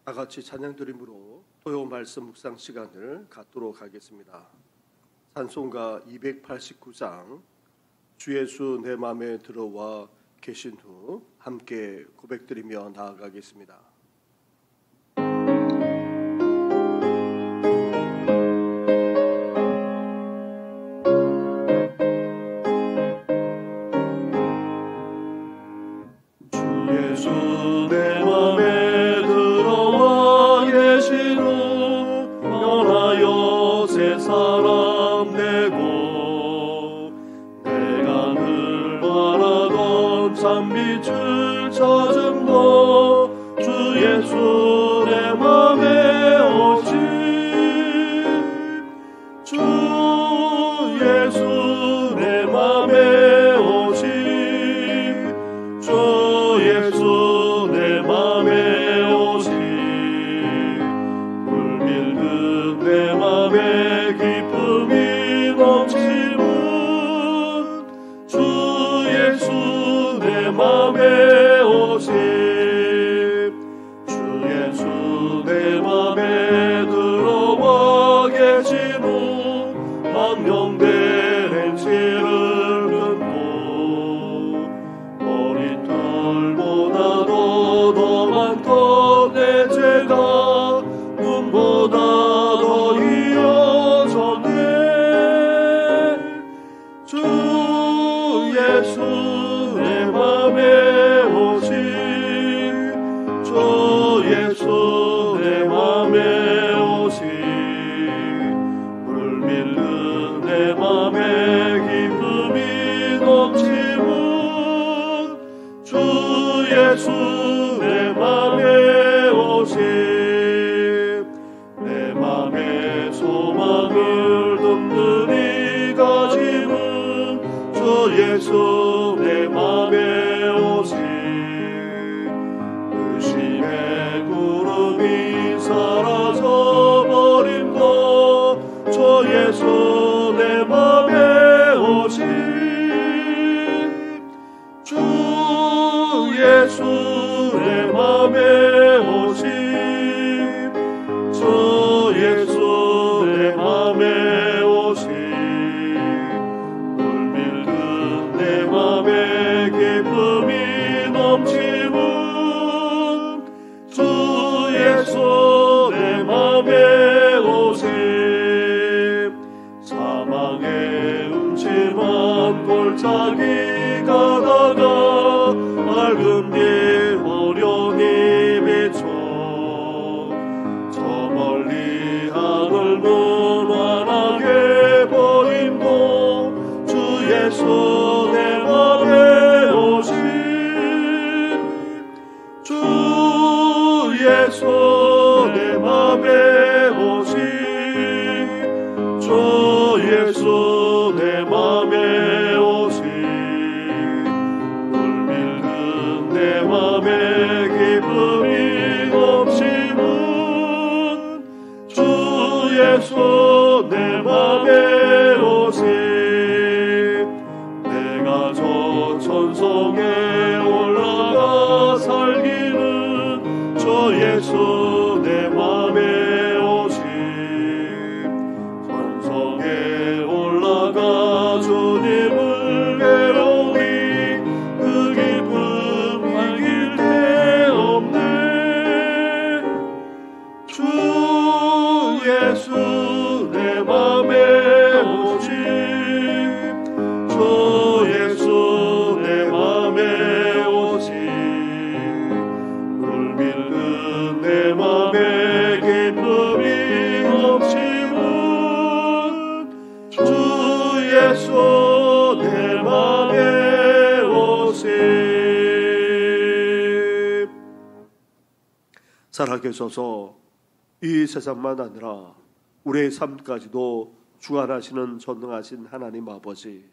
다 같이 찬양 드림으로 토요 말씀 묵상 시간을 갖도록 하겠습니다. 찬송가 289장 주 예수 내 맘에 들어와 계신 후 함께 고백드리며 나아가겠습니다. 빛을 찾은 너 주 예수 내 맘에 오시 주 예수 내 맘에 오시 주 예수 내 맘에 오시 물밀듯 내 맘에 기쁨이 넘치는 주 예수 내 맘에 오시 주 예수 내 맘에 들어와 계신 후 망령된 행실을 끊고 머리털보다도 더 많던 내 죄가 눈보다 더 이어졌네 주 예수 내 맘에 오시 주 예수 내 맘에 오시 물밀는 내 맘에 기쁨이 넘치는 주 예수 내 맘에 오시 내 맘에 소망을 든든히 가지는 주 예수 내 맘에 오시 의심의 구름이 사라져버린 너 주 예수 내 맘에 오시 주 예수 내 맘에 오시 주 예수 내 맘에 오시 물밀듯 내 맘에 기쁨이 넘치는 주 예수 내 맘에 오시 사망의 음침한 골짜기 가다가 맑은 빛 호련히 비춰 저 멀리 하늘 무난하게 보임도 주 예수 내 맘에 오시 주 예수 내 맘에 오시 주 예수 내 맘에 오시 물밀듯 내 맘에 기쁨이 넘치는 주 예수 내 맘에 오시 내가 저 천성에 올라가 살기는 주 예수 내 맘에 오시 천성에 올라가 주님을 외로이 그 기쁨 이길 데 없네 주 예수 내 맘에 오시 주 예수 내 맘에 오시 물밀듯 내 맘에 기쁨이 넘치는 주 예수 내 맘에 오시 살아계셔서 이 세상만 아니라 우리의 삶까지도 주관하시는 전능하신 하나님 아버지,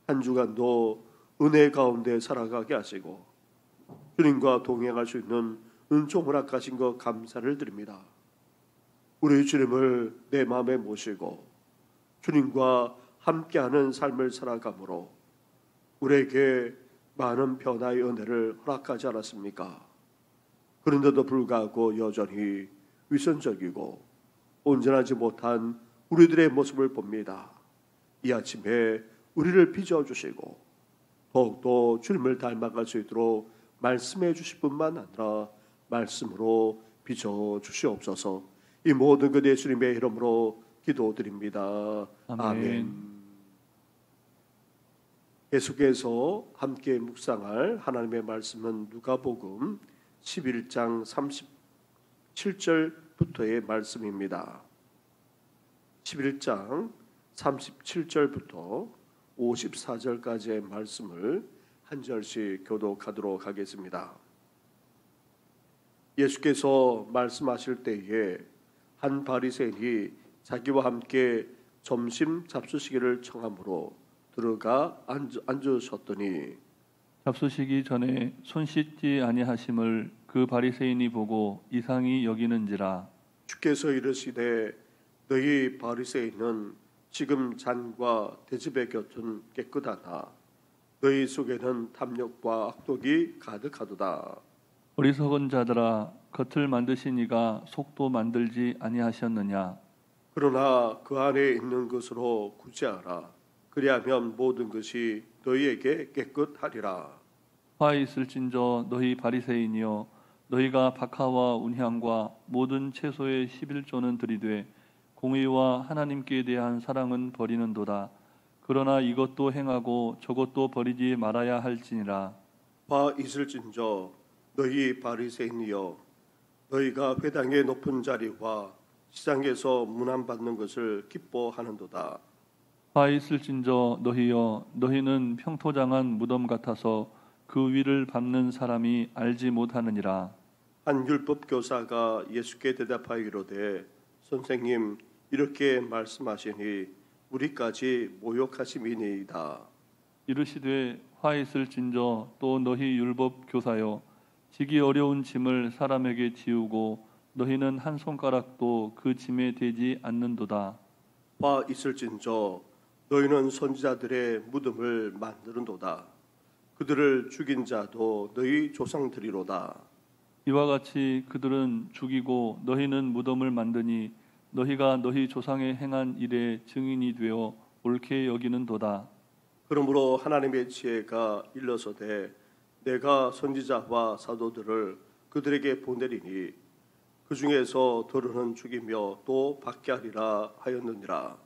한 주간도 은혜 가운데 살아가게 하시고 주님과 동행할 수 있는 은총 허락하신 것 감사를 드립니다. 우리 주님을 내 마음에 모시고 주님과 함께하는 삶을 살아감으로 우리에게 많은 변화의 은혜를 허락하지 않았습니까? 그런데도 불구하고 여전히 위선적이고 온전하지 못한 우리들의 모습을 봅니다. 이 아침에 우리를 빚어주시고 더욱더 주님을 닮아갈 수 있도록 말씀해 주실 뿐만 아니라 말씀으로 빚어주시옵소서. 이 모든 것 예수님의 이름으로 기도드립니다. 아멘. 계속해서 함께 묵상할 하나님의 말씀은 누가복음 11장 37절부터의 말씀입니다. 11장 37절부터 54절까지의 말씀을 한 절씩 교독하도록 하겠습니다. 예수께서 말씀하실 때에 한 바리새인이 자기와 함께 점심 잡수시기를 청함으로 들어가 앉으셨더니 잡수시기 전에 손 씻지 아니하심을 그 바리새인이 보고 이상히 여기는지라. 주께서 이르시되 너희 바리새인은 지금 잔과 대접의 곁은 깨끗하나 너희 속에는 탐욕과 악독이 가득하도다. 어리석은 자들아, 겉을 만드신 이가 속도 만들지 아니하셨느냐. 그러나 그 안에 있는 것으로 구제하라. 그리하면 모든 것이 너희에게 깨끗하리라. 화 있을진저 너희 바리새인이여, 너희가 박하와 운향과 모든 채소의 11조는 들이되 공의와 하나님께 대한 사랑은 버리는도다. 그러나 이것도 행하고 저것도 버리지 말아야 할지니라. 화 있을진저 너희 바리새인이여, 너희가 회당의 높은 자리와 시장에서 문안받는 것을 기뻐하는도다. 화 있을진저 너희여, 너희는 평토장한 무덤 같아서 그 위를 밟는 사람이 알지 못하느니라. 한 율법 교사가 예수께 대답하여 이르되 선생님, 이렇게 말씀하시니 우리까지 모욕하심이니이다. 이르시되 화 있을진저 또 너희 율법 교사여, 지기 어려운 짐을 사람에게 지우고 너희는 한 손가락도 그 짐에 대지 않는도다. 화 있을진저 너희는 선지자들의 무덤을 만드는도다. 그들을 죽인 자도 너희 조상들이로다. 이와 같이 그들은 죽이고 너희는 무덤을 만드니 너희가 너희 조상의 행한 일의 증인이 되어 옳게 여기는도다. 그러므로 하나님의 지혜가 일러서되 내가 선지자와 사도들을 그들에게 보내리니 그 중에서 더러는 죽이며 또 받게 하리라 하였느니라.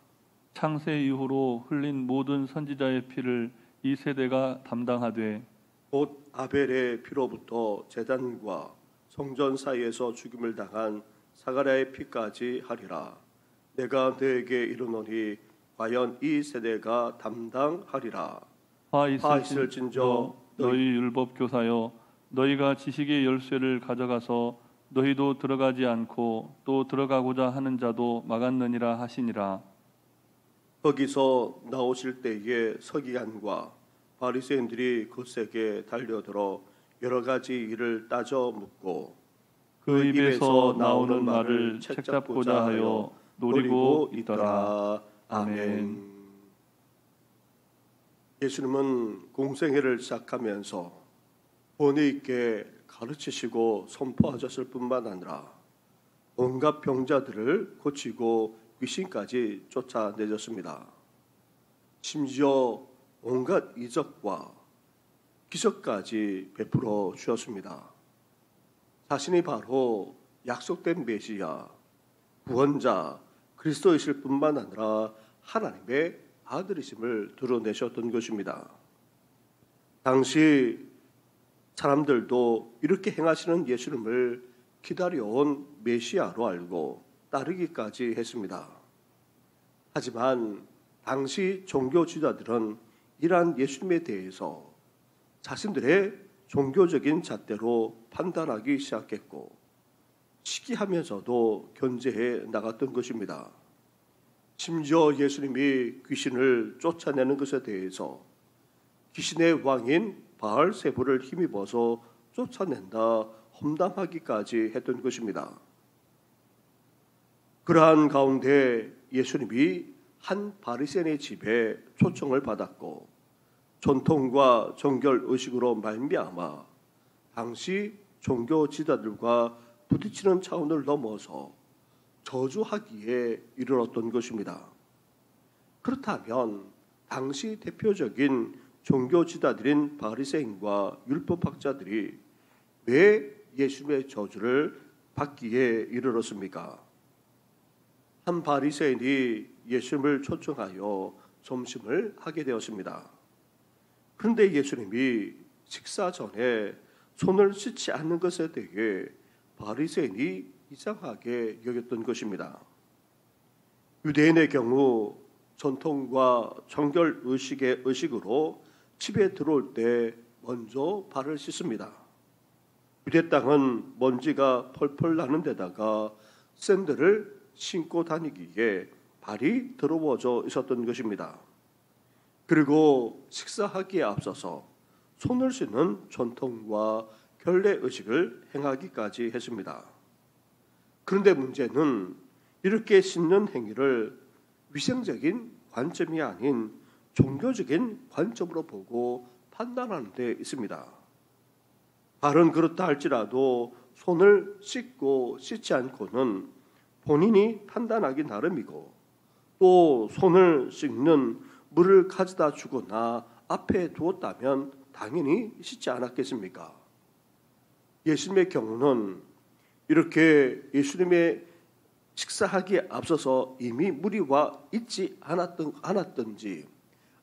창세 이후로 흘린 모든 선지자의 피를 이 세대가 담당하되 곧 아벨의 피로부터 제단과 성전 사이에서 죽임을 당한 사가랴의 피까지 하리라. 내가 너에게 이르노니 과연 이 세대가 담당하리라. 화 있을진저 너희 율법 교사여, 너희가 지식의 열쇠를 가져가서 너희도 들어가지 않고 또 들어가고자 하는 자도 막았느니라 하시니라. 거기서 나오실 때에 서기관과 바리새인들이 곧세게 달려들어 여러 가지 일을 따져 묻고 그 입에서 나오는 말을 책잡고자 하여 노리고 있더라. 아멘. 예수님은 공생애를 시작하면서 권위 있게 가르치시고 선포하셨을 뿐만 아니라 온갖 병자들을 고치고 귀신까지 쫓아내셨습니다. 심지어 온갖 이적과 기적까지 베풀어 주셨습니다. 자신이 바로 약속된 메시아, 구원자, 그리스도이실 뿐만 아니라 하나님의 아들이심을 드러내셨던 것입니다. 당시 사람들도 이렇게 행하시는 예수님을 기다려온 메시아로 알고 따르기까지 했습니다. 하지만 당시 종교 지도자들은 이러한 예수님에 대해서 자신들의 종교적인 잣대로 판단하기 시작했고 시기하면서도 견제해 나갔던 것입니다. 심지어 예수님이 귀신을 쫓아내는 것에 대해서 귀신의 왕인 바알세불을 힘입어서 쫓아낸다 험담하기까지 했던 것입니다. 그러한 가운데 예수님이 한 바리새인의 집에 초청을 받았고 전통과 정결 의식으로 말미암아 당시 종교 지도자들과 부딪히는 차원을 넘어서 저주하기에 이르렀던 것입니다. 그렇다면 당시 대표적인 종교 지도자들인 바리새인과 율법학자들이 왜 예수님의 저주를 받기에 이르렀습니까? 한 바리새인이 예수님을 초청하여 점심을 하게 되었습니다. 그런데 예수님이 식사 전에 손을 씻지 않는 것에 대해 바리새인이 이상하게 여겼던 것입니다. 유대인의 경우 전통과 정결 의식으로 집에 들어올 때 먼저 발을 씻습니다. 유대 땅은 먼지가 펄펄 나는 데다가 샌들을 신고 다니기에 발이 더러워져 있었던 것입니다. 그리고 식사하기에 앞서서 손을 씻는 전통과 결례 의식을 행하기까지 했습니다. 그런데 문제는 이렇게 씻는 행위를 위생적인 관점이 아닌 종교적인 관점으로 보고 판단하는 데 있습니다. 발은 그렇다 할지라도 손을 씻고 씻지 않고는 본인이 판단하기 나름이고, 또 손을 씻는 물을 가져다 주거나 앞에 두었다면 당연히 씻지 않았겠습니까? 예수님의 경우는 이렇게 예수님의 식사하기에 앞서서 이미 물이 와 있지 않았던지,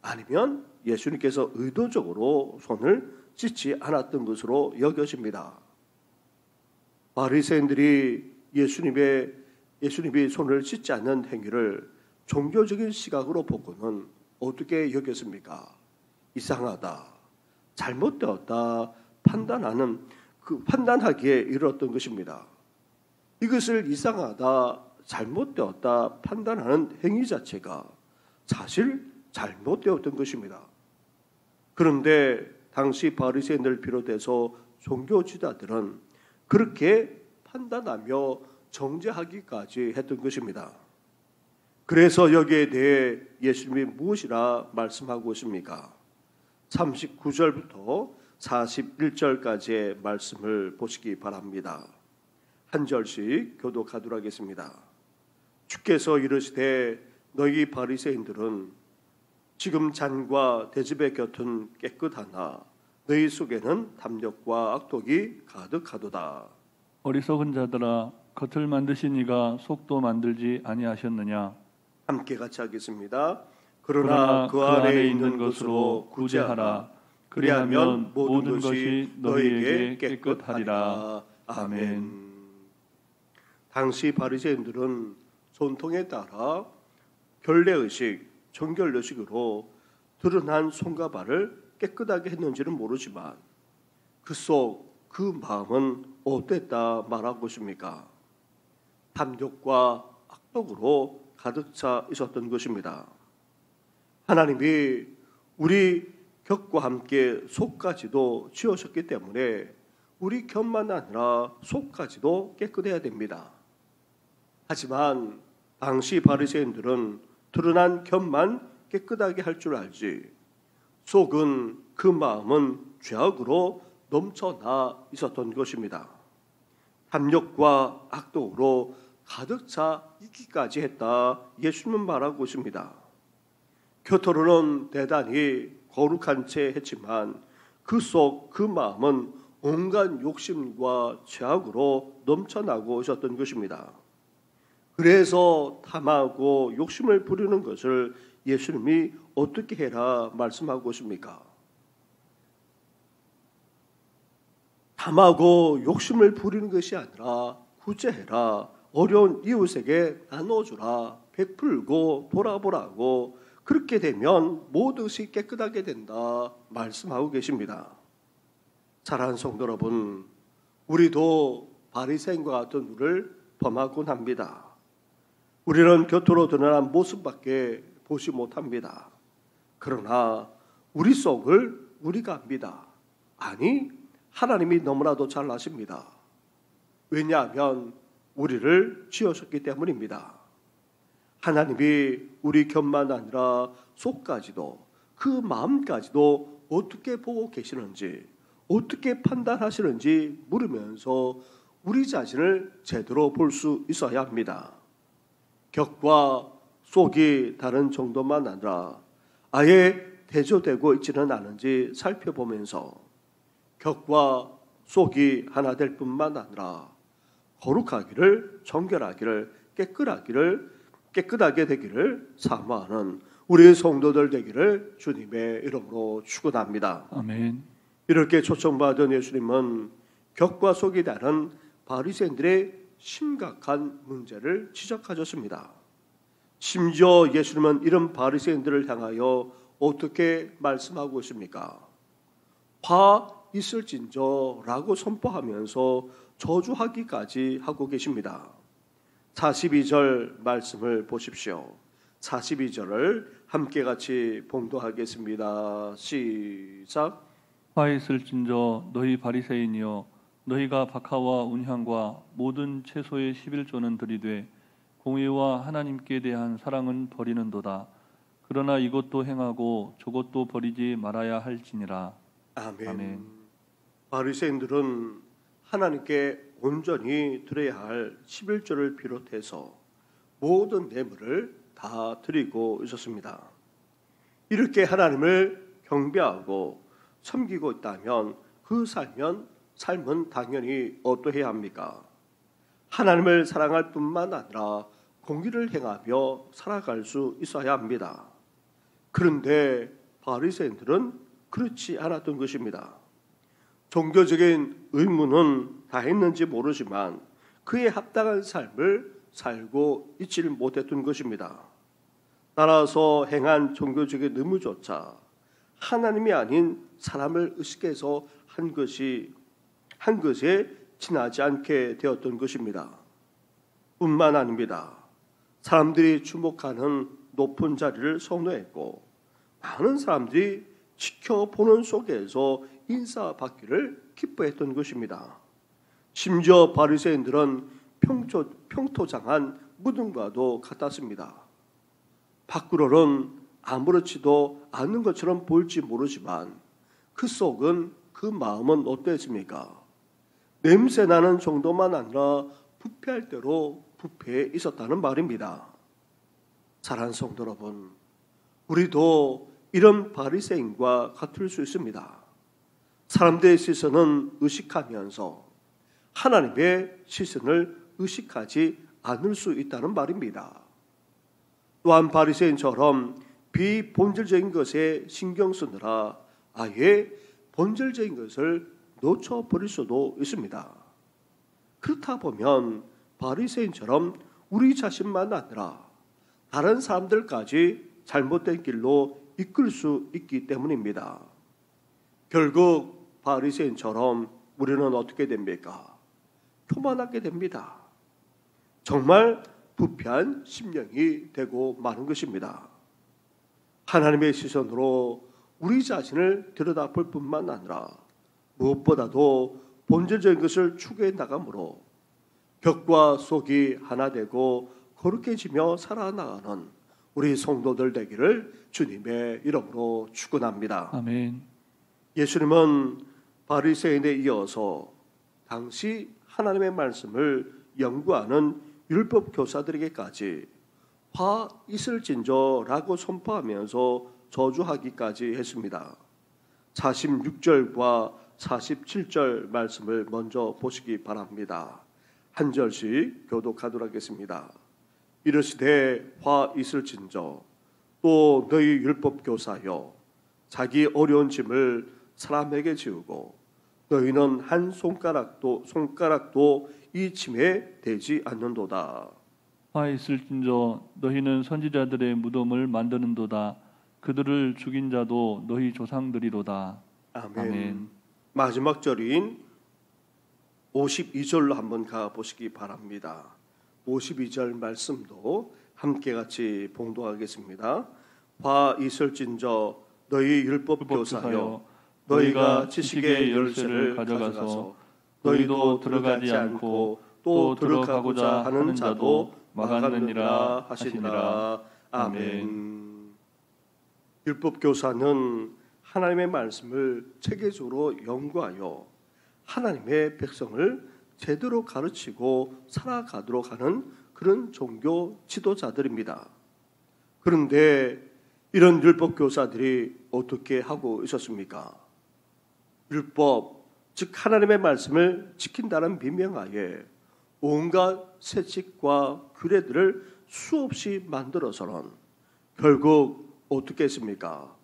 아니면 예수님께서 의도적으로 손을 씻지 않았던 것으로 여겨집니다. 바리새인들이 예수님이 손을 씻지 않는 행위를 종교적인 시각으로 보고는 어떻게 여겼습니까? 이상하다, 잘못되었다 판단하기에 이르렀던 것입니다. 이것을 이상하다, 잘못되었다 판단하는 행위 자체가 사실 잘못되었던 것입니다. 그런데 당시 바리새인들을 비롯해서 종교 지도자들은 그렇게 판단하며 정죄하기까지 했던 것입니다. 그래서 여기에 대해 예수님이 무엇이라 말씀하고 있습니까? 39절부터 41절까지의 말씀을 보시기 바랍니다. 한 절씩 교독하도록 하겠습니다. 주께서 이르시되 너희 바리새인들은 지금 잔과 대접의 곁은 깨끗하나 너희 속에는 탐욕과 악독이 가득하도다. 어리석은 자들아, 겉을 만드신 이가 속도 만들지 아니하셨느냐? 함께 같이 하겠습니다. 그러나 그 안에 있는 것으로 구제하라. 그리하면 모든 것이 너희에게 깨끗하리라. 아멘. 당시 바리새인들은 전통에 따라 결례의식, 정결의식으로 드러난 손과 발을 깨끗하게 했는지는 모르지만 그 마음은 어땠다 말하고 있습니까? 탐욕과 악독으로 가득 차 있었던 것입니다. 하나님이 우리 격과 함께 속까지도 지으셨기 때문에 우리 곁만 아니라 속까지도 깨끗해야 됩니다. 하지만 당시 바리새인들은 드러난 곁만 깨끗하게 할 줄 알지 속은, 그 마음은 죄악으로 넘쳐나 있었던 것입니다. 탐욕과 악독으로 가득 차 있기까지 했다 예수님은 말하고 있습니다. 겉으로는 대단히 거룩한 채 했지만 그 속, 그 마음은 온갖 욕심과 죄악으로 넘쳐나고 있었던 것입니다. 그래서 탐하고 욕심을 부리는 것을 예수님이 어떻게 해라 말씀하고 있습니까? 탐하고 욕심을 부리는 것이 아니라 구제해라, 어려운 이웃에게 나눠주라, 베풀고 돌아보라고, 그렇게 되면 모든 것이 깨끗하게 된다 말씀하고 계십니다. 사랑하는 성도 여러분, 우리도 바리새인과 같은 일을 범하곤 합니다. 우리는 겉으로 드러난 모습밖에 보지 못합니다. 그러나 우리 속을 우리가 압니다. 아니, 하나님이 너무나도 잘 아십니다. 왜냐하면 우리를 지으셨기 때문입니다. 하나님이 우리 곁만 아니라 속까지도, 그 마음까지도 어떻게 보고 계시는지, 어떻게 판단하시는지 물으면서 우리 자신을 제대로 볼 수 있어야 합니다. 격과 속이 다른 정도만 아니라 아예 대조되고 있지는 않은지 살펴보면서 격과 속이 하나 될 뿐만 아니라 거룩하기를, 정결하기를, 깨끗하게 되기를 사모하는 우리 성도들 되기를 주님의 이름으로 축원합니다. 아멘. 이렇게 초청받은 예수님은 격과 속이 다른 바리새인들의 심각한 문제를 지적하셨습니다. 심지어 예수님은 이런 바리새인들을 향하여 어떻게 말씀하고 있습니까? 화 있을진저라고 선포하면서 저주하기까지 하고 계십니다. 42절 말씀을 보십시오. 42절을 함께 같이 봉독하겠습니다. 시작. 화 있을진저 너희 바리새인이여 너희가 박하와 운향과 모든 채소의 11조는 들이되 공의와 하나님께 대한 사랑은 버리는도다. 그러나 이것도 행하고 저것도 버리지 말아야 할지니라. 아멘. 아멘. 바리새인들은 하나님께 온전히 드려야 할 11조를 비롯해서 모든 예물을 다 드리고 있었습니다. 이렇게 하나님을 경배하고 섬기고 있다면 그 삶은 당연히 어떠해야 합니까? 하나님을 사랑할 뿐만 아니라 공의를 행하며 살아갈 수 있어야 합니다. 그런데 바리새인들은 그렇지 않았던 것입니다. 종교적인 의무는 다 했는지 모르지만 그에 합당한 삶을 살고 있지를 못했던 것입니다. 따라서 행한 종교적인 의무조차 하나님이 아닌 사람을 의식해서 한 것에 지나지 않게 되었던 것입니다. 뿐만 아닙니다. 사람들이 주목하는 높은 자리를 선호했고 많은 사람들이 지켜보는 속에서 인사받기를 기뻐했던 것입니다. 심지어 바리새인들은 평토장한 무덤과도 같았습니다. 밖으로는 아무렇지도 않은 것처럼 보일지 모르지만 그 속은, 그 마음은 어땠습니까? 냄새나는 정도만 아니라 부패할 대로 부패해 있었다는 말입니다. 사랑하는 성도 여러분, 우리도 이런 바리새인과 같을 수 있습니다. 사람들의 시선은 의식하면서 하나님의 시선을 의식하지 않을 수 있다는 말입니다. 또한 바리새인처럼 비본질적인 것에 신경 쓰느라 아예 본질적인 것을 놓쳐버릴 수도 있습니다. 그렇다 보면 바리새인처럼 우리 자신만 아니라 다른 사람들까지 잘못된 길로 이끌 수 있기 때문입니다. 결국 바리새인처럼 우리는 어떻게 됩니까? 교만하게 됩니다. 정말 부패한 심령이 되고 마는 것입니다. 하나님의 시선으로 우리 자신을 들여다볼 뿐만 아니라 무엇보다도 본질적인 것을 추구해 나가므로 격과 속이 하나 되고 거룩해지며 살아나가는 우리 성도들 되기를 주님의 이름으로 축원합니다. 아멘. 예수님은 바리새인에 이어서 당시 하나님의 말씀을 연구하는 율법 교사들에게까지 화 있을진저라고 선포하면서 저주하기까지 했습니다. 46절과 47절 말씀을 먼저 보시기 바랍니다. 한 절씩 교독하도록 하겠습니다. 이르시되 화 있을진저 또 너희 율법 교사여 자기 어려운 짐을 사람에게 지우고 너희는 한 손가락도 이 짐에 대지 않는도다. 화 있을진저 너희는 선지자들의 무덤을 만드는도다. 그들을 죽인 자도 너희 조상들이로다. 아멘. 아멘. 마지막 절인 52절로 한번 가보시기 바랍니다. 52절 말씀도 함께 같이 봉독하겠습니다. 화 있을진저 너희 율법 교사여 너희가 지식의 열쇠를 가져가서 너희도 들어가지 않고 또 들어가고자 하는 자도 막았느니라 하시니라. 아멘. 율법 교사는 하나님의 말씀을 체계적으로 연구하여 하나님의 백성을 제대로 가르치고 살아가도록 하는 그런 종교 지도자들입니다. 그런데 이런 율법 교사들이 어떻게 하고 있었습니까? 율법, 즉 하나님의 말씀을 지킨다는 비명하에 온갖 세칙과 규례들을 수없이 만들어서는 결국 어떻게 했습니까?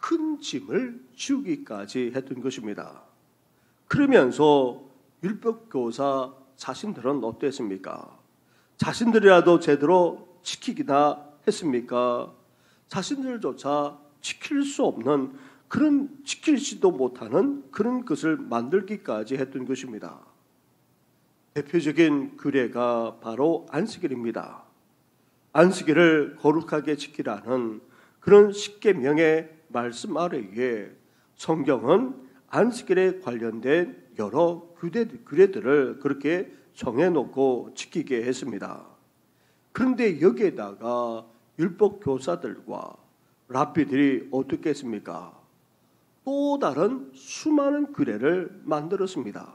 큰 짐을 지우기까지 했던 것입니다. 그러면서 율법 교사 자신들은 어땠습니까? 자신들이라도 제대로 지키기나 했습니까? 자신들조차 지킬 수 없는 그런 지키지도 못하는 그런 것을 만들기까지 했던 것입니다. 대표적인 규례가 바로 안식일입니다. 안식일을 거룩하게 지키라는 그런 십계명의 말씀 아래에 성경은 안식일에 관련된 여러 규례들을 그렇게 정해놓고 지키게 했습니다. 그런데 여기에다가 율법 교사들과 랍비들이 어떻게 했습니까? 또 다른 수많은 규례를 만들었습니다.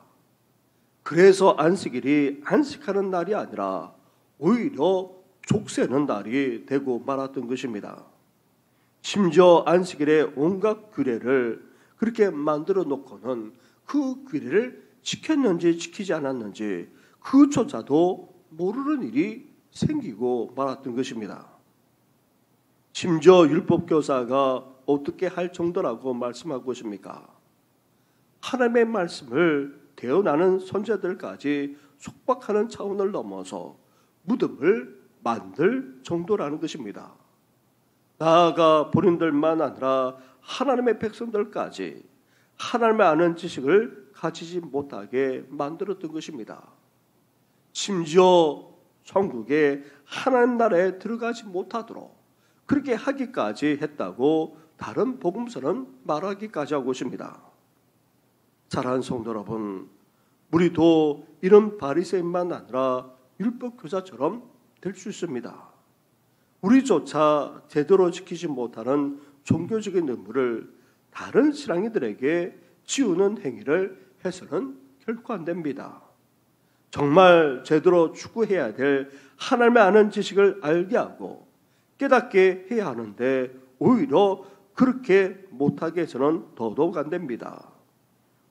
그래서 안식일이 안식하는 날이 아니라 오히려 족쇄는 날이 되고 말았던 것입니다. 심지어 안식일에 온갖 규례를 그렇게 만들어 놓고는 그 규례를 지켰는지 지키지 않았는지 그조차도 모르는 일이 생기고 말았던 것입니다. 심지어 율법교사가 어떻게 할 정도라고 말씀하고 있습니까? 하나님의 말씀을 대언하는 선자들까지 속박하는 차원을 넘어서 무덤을 만들 정도라는 것입니다. 나아가 본인들만 아니라 하나님의 백성들까지 하나님의 아는 지식을 가지지 못하게 만들었던 것입니다. 심지어 천국에 하나님 나라에 들어가지 못하도록 그렇게 하기까지 했다고 다른 복음서는 말하기까지 하고 있습니다. 사랑하는 성도 여러분, 우리도 이런 바리새인만 아니라 율법 교사처럼 될 수 있습니다. 우리조차 제대로 지키지 못하는 종교적인 의무를 다른 신앙인들에게 지우는 행위를 해서는 결코 안 됩니다. 정말 제대로 추구해야 될 하나님의 아는 지식을 알게 하고 깨닫게 해야 하는데 오히려 그렇게 못하게 해서는 더더욱 안 됩니다.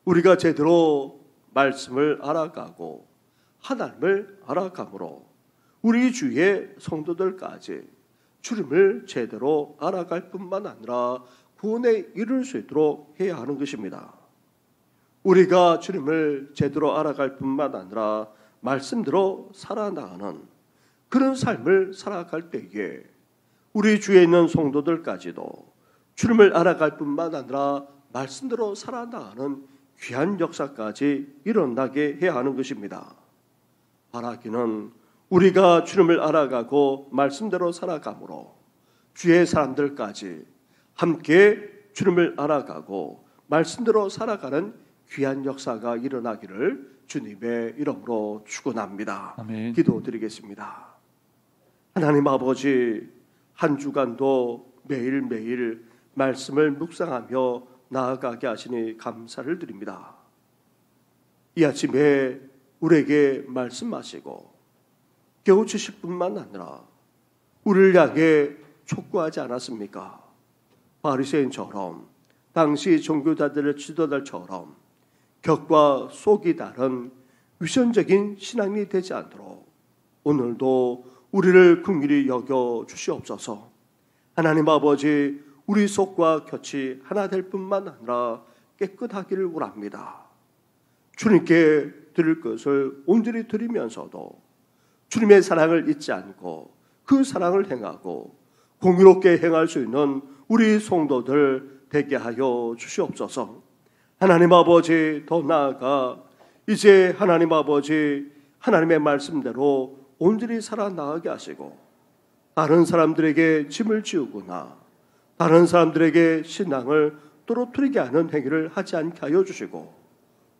우리가 제대로 말씀을 알아가고 하나님을 알아감으로 우리 주위의 성도들까지 주님을 제대로 알아갈 뿐만 아니라 구원에 이를 수 있도록 해야 하는 것입니다. 우리가 주님을 제대로 알아갈 뿐만 아니라 말씀대로 살아나가는 그런 삶을 살아갈 때에 우리 주위에 있는 성도들까지도 주님을 알아갈 뿐만 아니라 말씀대로 살아나가는 귀한 역사까지 일어나게 해야 하는 것입니다. 바라기는 우리가 주님을 알아가고 말씀대로 살아감으로 주의 사람들까지 함께 주님을 알아가고 말씀대로 살아가는 귀한 역사가 일어나기를 주님의 이름으로 축원합니다. 아멘. 기도드리겠습니다. 하나님 아버지, 한 주간도 매일매일 말씀을 묵상하며 나아가게 하시니 감사를 드립니다. 이 아침에 우리에게 말씀하시고 깨우치실 뿐만 아니라 우리를 향해 촉구하지 않았습니까? 바리새인처럼 당시 종교자들의 지도자들처럼 격과 속이 다른 위선적인 신앙이 되지 않도록 오늘도 우리를 긍휼히 여겨 주시옵소서. 하나님 아버지, 우리 속과 곁이 하나 될 뿐만 아니라 깨끗하기를 원합니다. 주님께 드릴 것을 온전히 드리면서도 주님의 사랑을 잊지 않고 그 사랑을 행하고 공의롭게 행할 수 있는 우리 성도들 되게 하여 주시옵소서. 하나님 아버지, 더 나아가 이제 하나님 아버지 하나님의 말씀대로 온전히 살아나가게 하시고 다른 사람들에게 짐을 지우거나 다른 사람들에게 신앙을 떨어뜨리게 하는 행위를 하지 않게 하여 주시고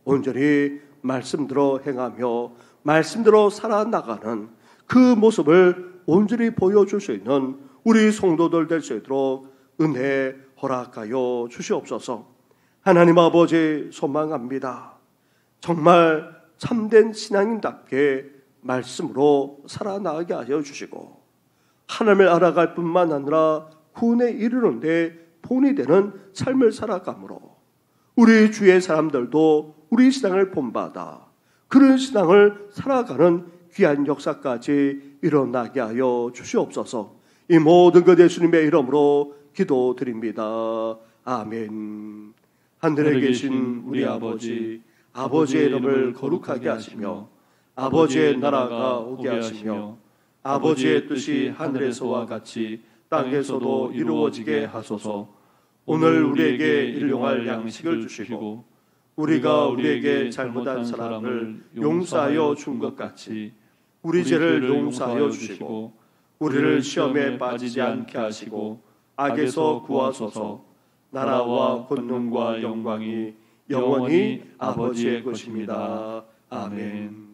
온전히 말씀대로 행하며 말씀대로 살아나가는 그 모습을 온전히 보여줄 수 있는 우리 성도들 될 수 있도록 은혜 허락하여 주시옵소서. 하나님 아버지 소망합니다. 정말 참된 신앙인답게 말씀으로 살아나가게 하여 주시고 하나님을 알아갈 뿐만 아니라 구원에 이르는 데 본이 되는 삶을 살아감으로 우리 주의 사람들도 우리 신앙을 본받아 그런 신앙을 살아가는 귀한 역사까지 일어나게 하여 주시옵소서. 이 모든 것 예수님의 이름으로 기도드립니다. 아멘. 하늘에 계신 우리 아버지, 아버지의 이름을 거룩하게 하시며 아버지의 나라가 오게 하시며 아버지의 뜻이 하늘에서와 같이 땅에서도 이루어지게 하소서. 오늘 우리에게 일용할 양식을 주시고 우리가 우리에게 잘못한 사람을 용서하여 준 것 같이 우리 죄를 용서하여 주시고 우리를 시험에 빠지지 않게 하시고 악에서 구하소서. 나라와 권능과 영광이 영원히 아버지의 것입니다. 아멘.